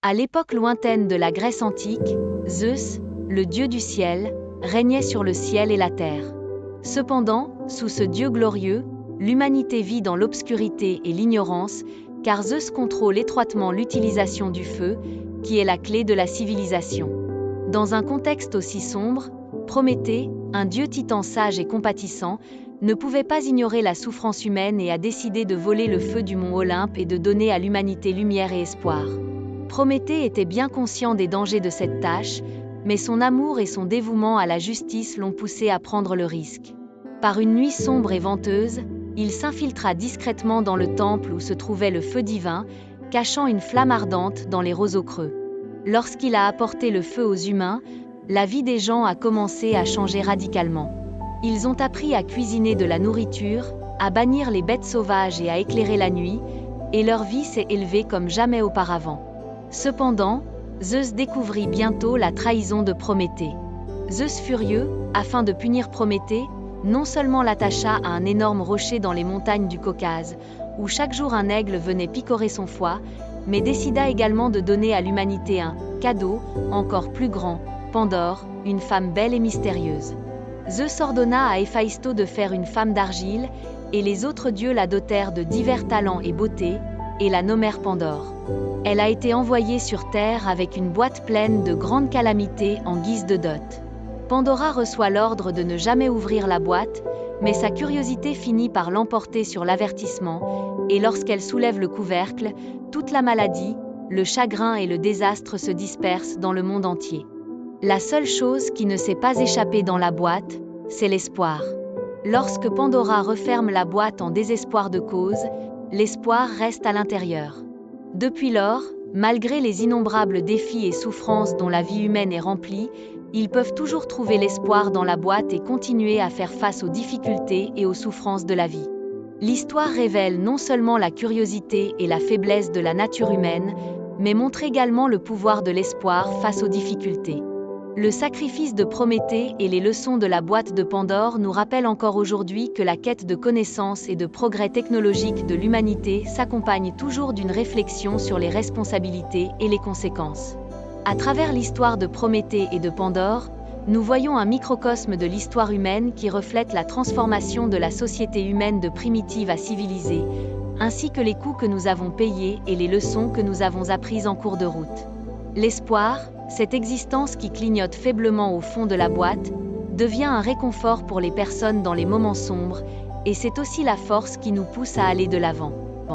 À l'époque lointaine de la Grèce antique, Zeus, le dieu du ciel, régnait sur le ciel et la terre. Cependant, sous ce dieu glorieux, l'humanité vit dans l'obscurité et l'ignorance, car Zeus contrôle étroitement l'utilisation du feu, qui est la clé de la civilisation. Dans un contexte aussi sombre, Prométhée, un dieu titan sage et compatissant, ne pouvait pas ignorer la souffrance humaine et a décidé de voler le feu du mont Olympe et de donner à l'humanité lumière et espoir. Prométhée était bien conscient des dangers de cette tâche, mais son amour et son dévouement à la justice l'ont poussé à prendre le risque. Par une nuit sombre et venteuse, il s'infiltra discrètement dans le temple où se trouvait le feu divin, cachant une flamme ardente dans les roseaux creux. Lorsqu'il a apporté le feu aux humains, la vie des gens a commencé à changer radicalement. Ils ont appris à cuisiner de la nourriture, à bannir les bêtes sauvages et à éclairer la nuit, et leur vie s'est élevée comme jamais auparavant. Cependant, Zeus découvrit bientôt la trahison de Prométhée. Zeus furieux, afin de punir Prométhée, non seulement l'attacha à un énorme rocher dans les montagnes du Caucase, où chaque jour un aigle venait picorer son foie, mais décida également de donner à l'humanité un cadeau, encore plus grand, Pandore, une femme belle et mystérieuse. Zeus ordonna à Héphaïsto de faire une femme d'argile, et les autres dieux la dotèrent de divers talents et beautés, et la nommèrent Pandore. Elle a été envoyée sur Terre avec une boîte pleine de grandes calamités en guise de dot. Pandora reçoit l'ordre de ne jamais ouvrir la boîte, mais sa curiosité finit par l'emporter sur l'avertissement, et lorsqu'elle soulève le couvercle, toute la maladie, le chagrin et le désastre se dispersent dans le monde entier. La seule chose qui ne s'est pas échappée dans la boîte, c'est l'espoir. Lorsque Pandora referme la boîte en désespoir de cause, l'espoir reste à l'intérieur. Depuis lors, malgré les innombrables défis et souffrances dont la vie humaine est remplie, ils peuvent toujours trouver l'espoir dans la boîte et continuer à faire face aux difficultés et aux souffrances de la vie. L'histoire révèle non seulement la curiosité et la faiblesse de la nature humaine, mais montre également le pouvoir de l'espoir face aux difficultés. Le sacrifice de Prométhée et les leçons de la boîte de Pandore nous rappellent encore aujourd'hui que la quête de connaissances et de progrès technologiques de l'humanité s'accompagne toujours d'une réflexion sur les responsabilités et les conséquences. À travers l'histoire de Prométhée et de Pandore, nous voyons un microcosme de l'histoire humaine qui reflète la transformation de la société humaine de primitive à civilisée, ainsi que les coûts que nous avons payés et les leçons que nous avons apprises en cours de route. L'espoir, cette existence qui clignote faiblement au fond de la boîte, devient un réconfort pour les personnes dans les moments sombres, et c'est aussi la force qui nous pousse à aller de l'avant.